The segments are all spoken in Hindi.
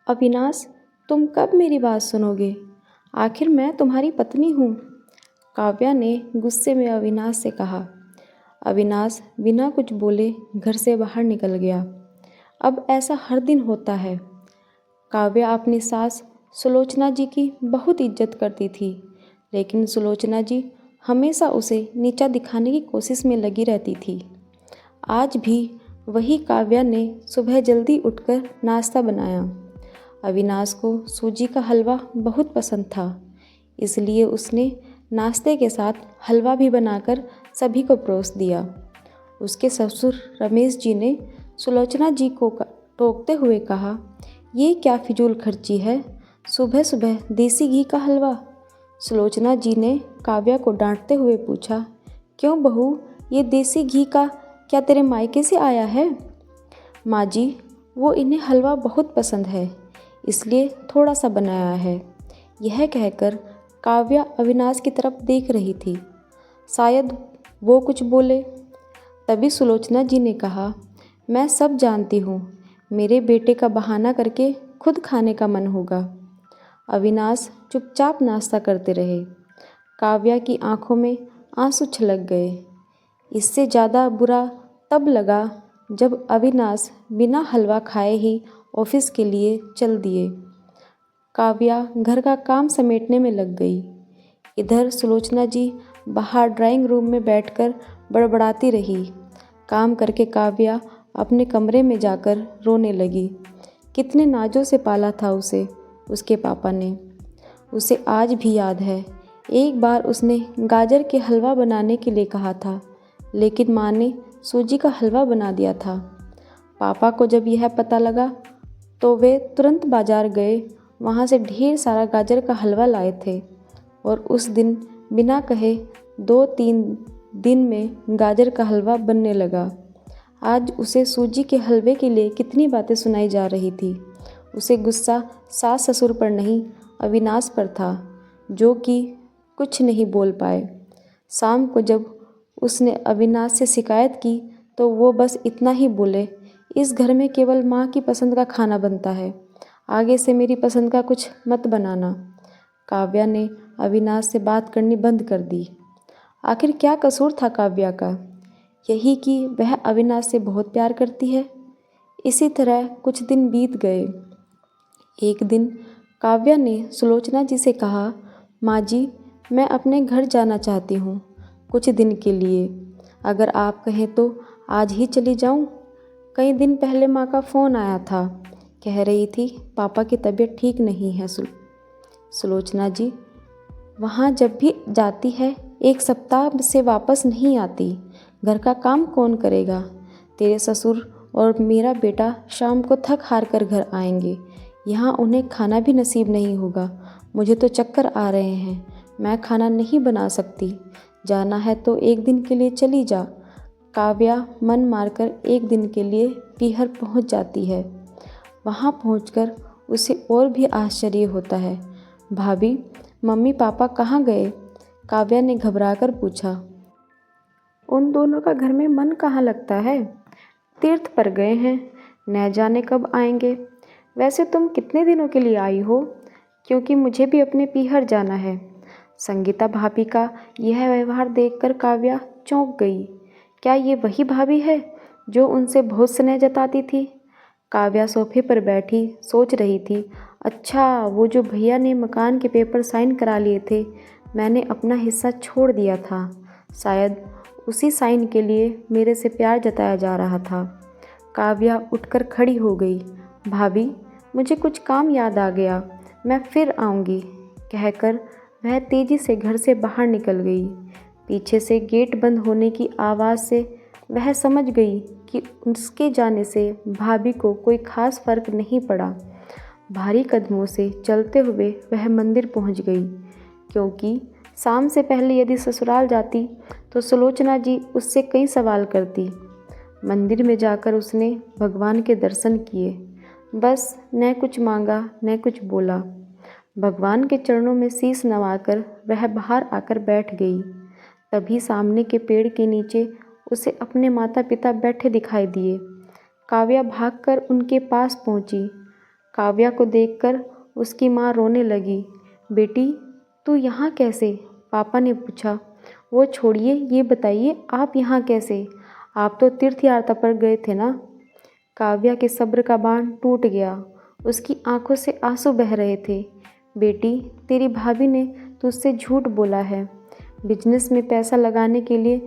अविनाश, तुम कब मेरी बात सुनोगे? आखिर मैं तुम्हारी पत्नी हूँ। काव्या ने गुस्से में अविनाश से कहा। अविनाश बिना कुछ बोले घर से बाहर निकल गया। अब ऐसा हर दिन होता है। काव्या अपनी सास सुलोचना जी की बहुत इज्जत करती थी, लेकिन सुलोचना जी हमेशा उसे नीचा दिखाने की कोशिश में लगी रहती थी। आज भी वही काव्या ने सुबह जल्दी उठकर नाश्ता बनाया। अविनाश को सूजी का हलवा बहुत पसंद था, इसलिए उसने नाश्ते के साथ हलवा भी बनाकर सभी को परोस दिया। उसके ससुर रमेश जी ने सुलोचना जी को टोकते हुए कहा, ये क्या फिजूल खर्ची है, सुबह सुबह देसी घी का हलवा। सुलोचना जी ने काव्या को डांटते हुए पूछा, क्यों बहू, ये देसी घी का क्या तेरे मायके से आया है? माँ जी, वो इन्हें हलवा बहुत पसंद है, इसलिए थोड़ा सा बनाया है। यह कहकर काव्या अविनाश की तरफ देख रही थी। शायद वो कुछ बोले। तभी सुलोचना जी ने कहा, मैं सब जानती हूँ, मेरे बेटे का बहाना करके खुद खाने का मन होगा। अविनाश चुपचाप नाश्ता करते रहे। काव्या की आंखों में आंसू छलक गए। इससे ज़्यादा बुरा तब लगा जब अविनाश बिना हलवा खाए ही ऑफिस के लिए चल दिए। काव्या घर का काम समेटने में लग गई। इधर सुलोचना जी बाहर ड्राइंग रूम में बैठकर बड़बड़ाती रही। काम करके काव्या अपने कमरे में जाकर रोने लगी। कितने नाजों से पाला था उसे उसके पापा ने। उसे आज भी याद है, एक बार उसने गाजर के हलवा बनाने के लिए कहा था, लेकिन माँ ने सूजी का हलवा बना दिया था। पापा को जब यह पता लगा तो वे तुरंत बाजार गए, वहाँ से ढेर सारा गाजर का हलवा लाए थे और उस दिन बिना कहे 2-3 दिन में गाजर का हलवा बनने लगा। आज उसे सूजी के हलवे के लिए कितनी बातें सुनाई जा रही थी। उसे गुस्सा सास ससुर पर नहीं, अविनाश पर था, जो कि कुछ नहीं बोल पाए। शाम को जब उसने अविनाश से शिकायत की तो वो बस इतना ही बोले, इस घर में केवल माँ की पसंद का खाना बनता है, आगे से मेरी पसंद का कुछ मत बनाना। काव्या ने अविनाश से बात करनी बंद कर दी। आखिर क्या कसूर था काव्या का? यही कि वह अविनाश से बहुत प्यार करती है। इसी तरह कुछ दिन बीत गए। एक दिन काव्या ने सुलोचना जी से कहा, माँ जी, मैं अपने घर जाना चाहती हूँ कुछ दिन के लिए। अगर आप कहें तो आज ही चली जाऊँ। कई दिन पहले माँ का फ़ोन आया था, कह रही थी पापा की तबीयत ठीक नहीं है। सुलोचना जी वहाँ जब भी जाती है 1 सप्ताह से वापस नहीं आती। घर का काम कौन करेगा? तेरे ससुर और मेरा बेटा शाम को थक हार कर घर आएंगे। यहाँ उन्हें खाना भी नसीब नहीं होगा। मुझे तो चक्कर आ रहे हैं, मैं खाना नहीं बना सकती। जाना है तो 1 दिन के लिए चली जा। काव्या मन मारकर 1 दिन के लिए पीहर पहुँच जाती है। वहाँ पहुँचकर उसे और भी आश्चर्य होता है। भाभी, मम्मी पापा कहाँ गए? काव्या ने घबराकर पूछा। उन दोनों का घर में मन कहाँ लगता है? तीर्थ पर गए हैं, न जाने कब आएंगे। वैसे तुम कितने दिनों के लिए आई हो? क्योंकि मुझे भी अपने पीहर जाना है। संगीता भाभी का यह व्यवहार देखकर काव्या चौंक गई। क्या ये वही भाभी है जो उनसे बहुत स्नेह जताती थी? काव्या सोफे पर बैठी सोच रही थी, अच्छा वो जो भैया ने मकान के पेपर साइन करा लिए थे, मैंने अपना हिस्सा छोड़ दिया था। शायद उसी साइन के लिए मेरे से प्यार जताया जा रहा था। काव्या उठकर खड़ी हो गई। भाभी, मुझे कुछ काम याद आ गया, मैं फिर आऊँगी, कहकर वह तेज़ी से घर से बाहर निकल गई। पीछे से गेट बंद होने की आवाज़ से वह समझ गई कि उसके जाने से भाभी को कोई खास फर्क नहीं पड़ा। भारी कदमों से चलते हुए वह मंदिर पहुंच गई, क्योंकि शाम से पहले यदि ससुराल जाती तो सुलोचना जी उससे कई सवाल करती। मंदिर में जाकर उसने भगवान के दर्शन किए। बस न कुछ मांगा न कुछ बोला। भगवान के चरणों में शीश नवाकर वह बाहर आकर बैठ गई। तभी सामने के पेड़ के नीचे उसे अपने माता पिता बैठे दिखाई दिए। काव्या भागकर उनके पास पहुंची। काव्या को देखकर उसकी माँ रोने लगी। बेटी, तू यहाँ कैसे? पापा ने पूछा। वो छोड़िए, ये बताइए आप यहाँ कैसे? आप तो तीर्थ यात्रा पर गए थे ना? काव्या के सब्र का बांध टूट गया। उसकी आंखों से आंसू बह रहे थे। बेटी, तेरी भाभी ने तुझसे झूठ बोला है। बिजनेस में पैसा लगाने के लिए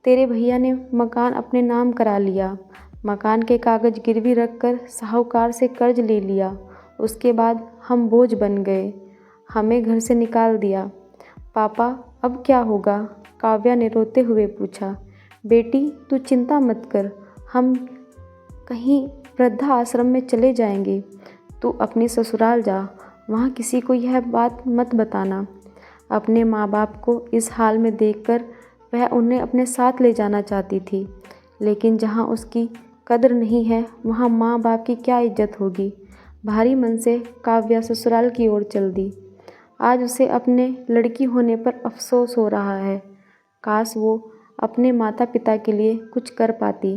तेरे भैया ने मकान अपने नाम करा लिया। मकान के कागज़ गिरवी रखकर साहूकार से कर्ज ले लिया। उसके बाद हम बोझ बन गए, हमें घर से निकाल दिया। पापा, अब क्या होगा? काव्या ने रोते हुए पूछा। बेटी, तू चिंता मत कर, हम कहीं वृद्धा आश्रम में चले जाएंगे। तू अपने ससुराल जा, वहाँ किसी को यह बात मत बताना। अपने माँ बाप को इस हाल में देखकर वह उन्हें अपने साथ ले जाना चाहती थी, लेकिन जहाँ उसकी कद्र नहीं है वहाँ माँ बाप की क्या इज्जत होगी। भारी मन से काव्या ससुराल की ओर चल दी। आज उसे अपने लड़की होने पर अफसोस हो रहा है। काश वो अपने माता पिता के लिए कुछ कर पाती।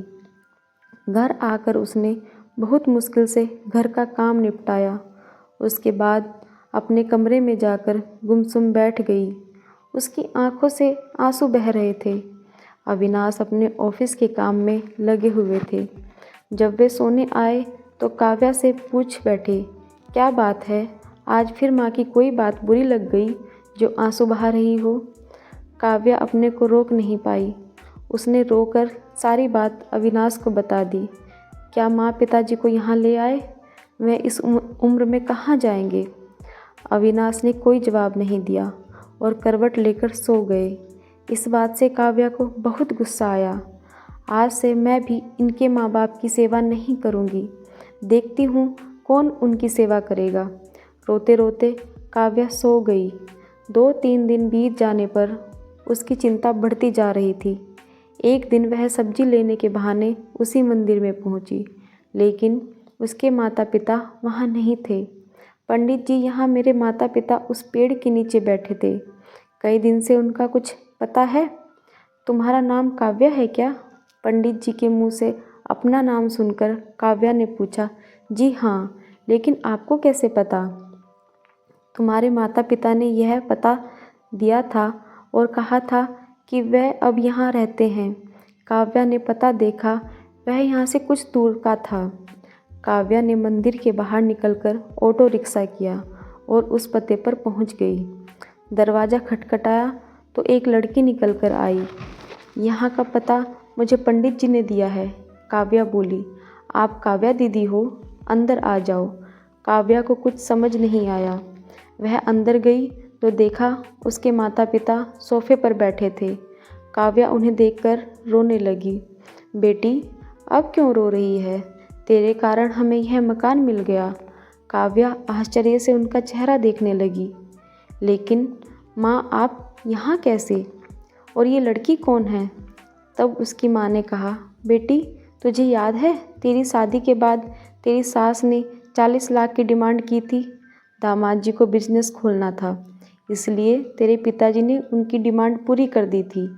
घर आकर उसने बहुत मुश्किल से घर का काम निपटाया। उसके बाद अपने कमरे में जाकर गुमसुम बैठ गई। उसकी आंखों से आंसू बह रहे थे। अविनाश अपने ऑफिस के काम में लगे हुए थे। जब वे सोने आए तो काव्या से पूछ बैठे, क्या बात है? आज फिर माँ की कोई बात बुरी लग गई जो आंसू बहा रही हो? काव्या अपने को रोक नहीं पाई। उसने रोकर सारी बात अविनाश को बता दी। क्या माँ पिताजी को यहाँ ले आए? वह इस उम्र में कहाँ जाएंगे? अविनाश ने कोई जवाब नहीं दिया और करवट लेकर सो गए। इस बात से काव्या को बहुत गुस्सा आया। आज से मैं भी इनके माँ बाप की सेवा नहीं करूँगी। देखती हूँ कौन उनकी सेवा करेगा। रोते रोते काव्या सो गई। 2-3 दिन बीत जाने पर उसकी चिंता बढ़ती जा रही थी। एक दिन वह सब्जी लेने के बहाने उसी मंदिर में पहुँची, लेकिन उसके माता पिता वहाँ नहीं थे। पंडित जी, यहाँ मेरे माता पिता उस पेड़ के नीचे बैठे थे। कई दिन से उनका कुछ पता है? तुम्हारा नाम काव्या है क्या? पंडित जी के मुंह से अपना नाम सुनकर काव्या ने पूछा। जी हाँ, लेकिन आपको कैसे पता? तुम्हारे माता पिता ने यह पता दिया था और कहा था कि वह अब यहाँ रहते हैं। काव्या ने पता देखा, वह यहाँ से कुछ दूर का था। काव्या ने मंदिर के बाहर निकलकर ऑटो रिक्शा किया और उस पते पर पहुँच गई। दरवाज़ा खटखटाया तो एक लड़की निकल कर आई। यहाँ का पता मुझे पंडित जी ने दिया है, काव्या बोली। आप काव्या दीदी हो? अंदर आ जाओ। काव्या को कुछ समझ नहीं आया। वह अंदर गई तो देखा उसके माता पिता सोफे पर बैठे थे। काव्या उन्हें देखकर रोने लगी। बेटी, अब क्यों रो रही है? तेरे कारण हमें यह मकान मिल गया। काव्या आश्चर्य से उनका चेहरा देखने लगी। लेकिन माँ, आप यहाँ कैसे? और ये लड़की कौन है? तब उसकी माँ ने कहा, बेटी, तुझे याद है तेरी शादी के बाद तेरी सास ने 40 लाख की डिमांड की थी। दामाद जी को बिजनेस खोलना था, इसलिए तेरे पिताजी ने उनकी डिमांड पूरी कर दी थी,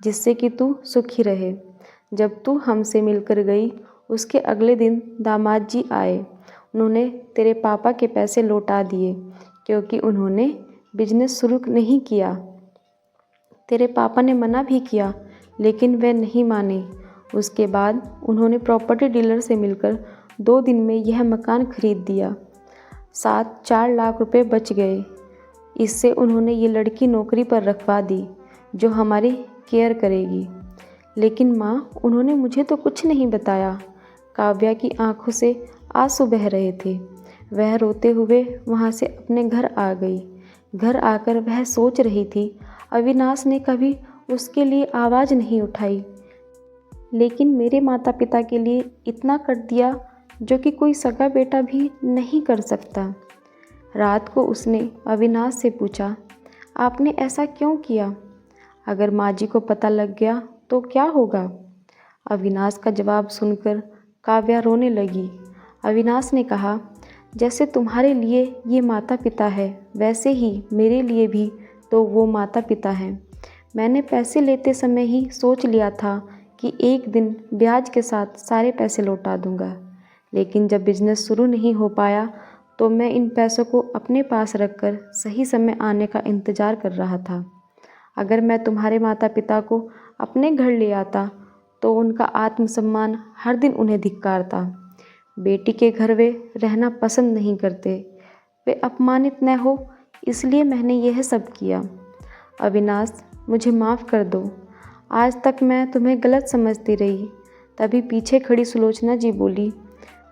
जिससे कि तू सुखी रहे। जब तू हमसे मिलकर गई उसके अगले दिन दामाद जी आए। उन्होंने तेरे पापा के पैसे लौटा दिए, क्योंकि उन्होंने बिजनेस शुरू नहीं किया। तेरे पापा ने मना भी किया, लेकिन वे नहीं माने। उसके बाद उन्होंने प्रॉपर्टी डीलर से मिलकर 2 दिन में यह मकान खरीद दिया। साथ 4 लाख रुपए बच गए। इससे उन्होंने ये लड़की नौकरी पर रखवा दी, जो हमारी केयर करेगी। लेकिन माँ, उन्होंने मुझे तो कुछ नहीं बताया। काव्या की आंखों से आंसू बह रहे थे। वह रोते हुए वहाँ से अपने घर आ गई। घर आकर वह सोच रही थी, अविनाश ने कभी उसके लिए आवाज़ नहीं उठाई, लेकिन मेरे माता पिता के लिए इतना कर दिया जो कि कोई सगा बेटा भी नहीं कर सकता। रात को उसने अविनाश से पूछा, आपने ऐसा क्यों किया? अगर माँ जी को पता लग गया तो क्या होगा? अविनाश का जवाब सुनकर काव्या रोने लगी। अविनाश ने कहा, जैसे तुम्हारे लिए ये माता पिता है, वैसे ही मेरे लिए भी तो वो माता पिता हैं। मैंने पैसे लेते समय ही सोच लिया था कि एक दिन ब्याज के साथ सारे पैसे लौटा दूंगा, लेकिन जब बिजनेस शुरू नहीं हो पाया तो मैं इन पैसों को अपने पास रखकर सही समय आने का इंतज़ार कर रहा था। अगर मैं तुम्हारे माता पिता को अपने घर ले आता तो उनका आत्मसम्मान हर दिन उन्हें धिक्कारता। बेटी के घर वे रहना पसंद नहीं करते, वे अपमानित न हो इसलिए मैंने यह सब किया। अविनाश, मुझे माफ़ कर दो। आज तक मैं तुम्हें गलत समझती रही। तभी पीछे खड़ी सुलोचना जी बोली,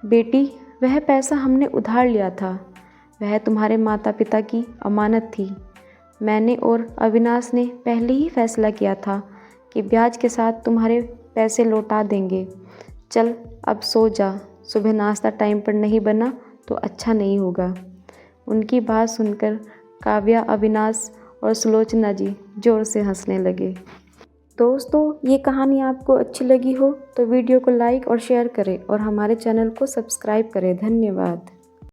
बेटी, वह पैसा हमने उधार लिया था, वह तुम्हारे माता पिता की अमानत थी। मैंने और अविनाश ने पहले ही फैसला किया था कि ब्याज के साथ तुम्हारे पैसे लौटा देंगे। चल अब सो जा, सुबह नाश्ता टाइम पर नहीं बना तो अच्छा नहीं होगा। उनकी बात सुनकर काव्या, अविनाश और सुलोचना जी ज़ोर से हंसने लगे। दोस्तों, ये कहानी आपको अच्छी लगी हो तो वीडियो को लाइक और शेयर करें और हमारे चैनल को सब्सक्राइब करें। धन्यवाद।